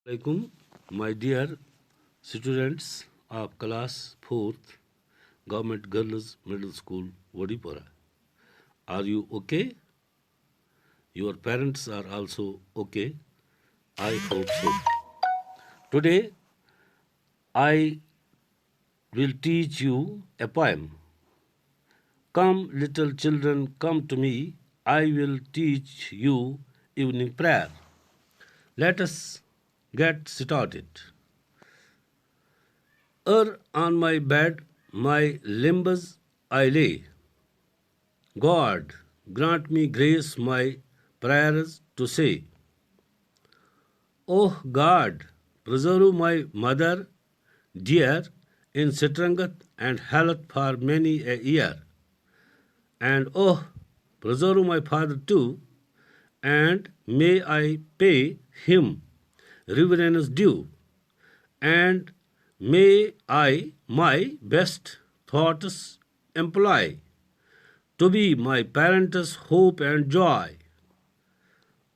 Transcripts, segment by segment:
Alaikum, my dear students of class 4th, Government Girls Middle School, Wadipura. Are you okay? Your parents are also okay? I hope so. Today, I will teach you a poem. Come, little children, come to me. I will teach you evening prayer. Let us get started. On my bed, my limbs I lay. God, grant me grace my prayers to say. Oh God, preserve my mother dear in strength and health for many a year. And oh, preserve my father too, and may I pay him reverence due, and may I my best thoughts employ to be my parents' hope and joy.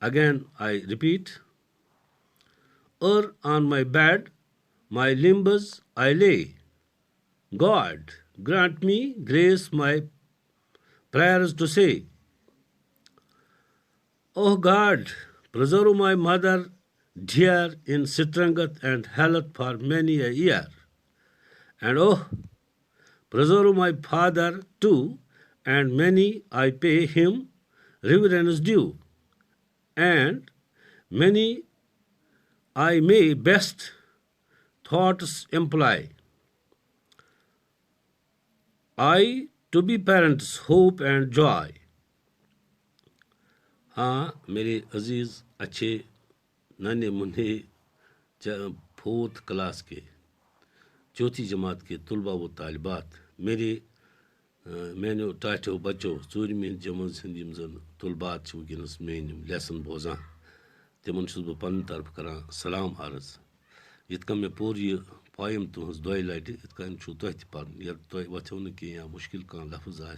Again I repeat, on my bed my limbs I lay. God, grant me grace my prayers to say. O God, preserve my mother dear in strength and health for many a year. And oh, preserve my father too, and many I pay him reverence due. And many I may best thoughts employ. I to be parents hope and joy. हाँ मेरे अजीज़ अच्छे नन्हे मुन्ने fourth class के चौथी जमात के तलबा व तालिबात मेरे मैंने टाठो बच्चो ज़ूरमी जमन सिंध यम जन तलबात वनस मेन लेसन बोजान तिमन बह पन्न तरफ करान सलाम अर्ज यत कन मे पोर यह पोयम तुहज दो लटि इत कन तुह तह पर्न यर तुह वथो न कह या मुश्किल कह लफ्ज आ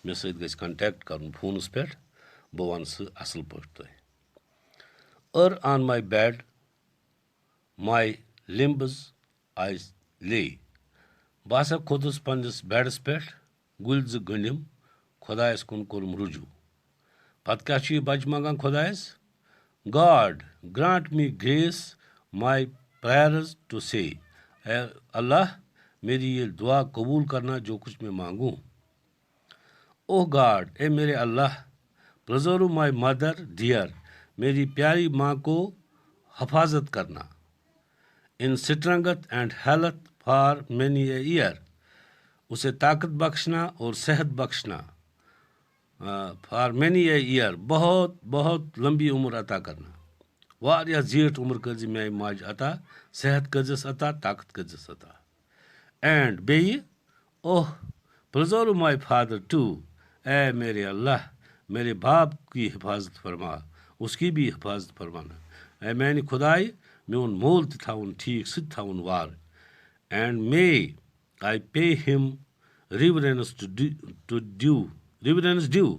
मे सत गस कंटैक्ट कर फोनस पे बह वन सह असल पट तुह on my bed my limbs I lay बह हसा खोदस पन्नस बेडस पे गुल ज गंडिम खुदायस कुन कोरम रुजू पत क्या यह बच मंगान खुदायस God, grant me grace my prayers to say. अल्लाह मेरी ये दुआ कबूल करना जो कुछ मैं मांगूं. Oh God, ए मेरे अल्लाह, preserve my mother dear, मेरी प्यारी माँ को हफाजत करना. In strength and health for many a year, उसे ताकत बख्शना और सेहत बख्शना. फॉर मैनी ए ईयर बहुत बहुत लंबी उम्र अता करना वारिया जीठ उम्र कर मे माज अता सेहत करजस अता ताकत करजस अता एंड बेई ओह प्रिजर्व माय फादर टू ए मेरे अल्लाह मेरे बाप की हिफाजत फरमा उसकी भी हिफाजत फरमाना ए मैंने खुदाई मेन मोल तवन ठीक सत थवन war and may I pay him reverence due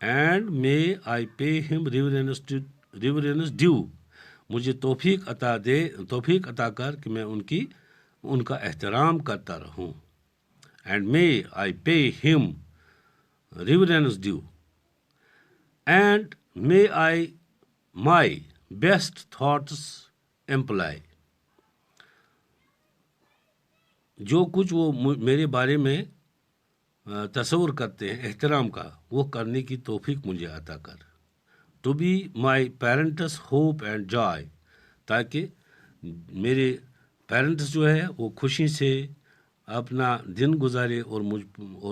and may I pay him reverence due. मुझे तौफीक अता कर कि मैं उनका एहतराम करता रहूं. And may I pay him reverence due and may I my best thoughts employ. जो कुछ वो मेरे बारे में तस्वुर करते हैं एहतराम का वो करने की तौफीक मुझे अता कर. To be my parents hope and joy ताकि मेरे पेरेंट्स जो है वो खुशी से अपना दिन गुजारे और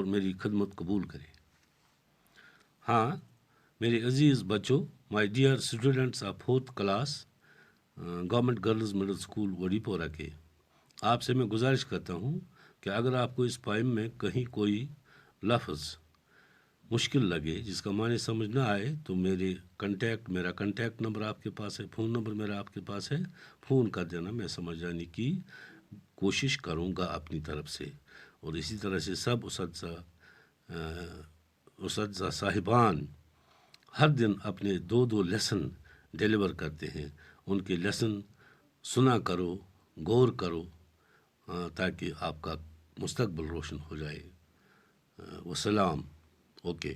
मेरी खदमत कबूल करे. हाँ मेरे अजीज़ बच्चों my dear students of fourth class government girls middle school Wadipora के आपसे मैं गुजारिश करता हूँ कि अगर आपको इस पोएम में कहीं कोई लफ्ज़ मुश्किल लगे जिसका माने समझ ना आए तो मेरा कंटेक्ट नंबर आपके पास है, फ़ोन नंबर मेरा आपके पास है, फ़ोन कर देना. मैं समझ जाने की कोशिश करूँगा अपनी तरफ से. और इसी तरह से सब उसदा साहिबान हर दिन अपने 2-2 लेसन डिलीवर करते हैं. उनके लेसन سنا کرو، غور کرو، تاکہ آپ کا مستقبل روشن ہو جائے۔ وسلام۔ اوکے۔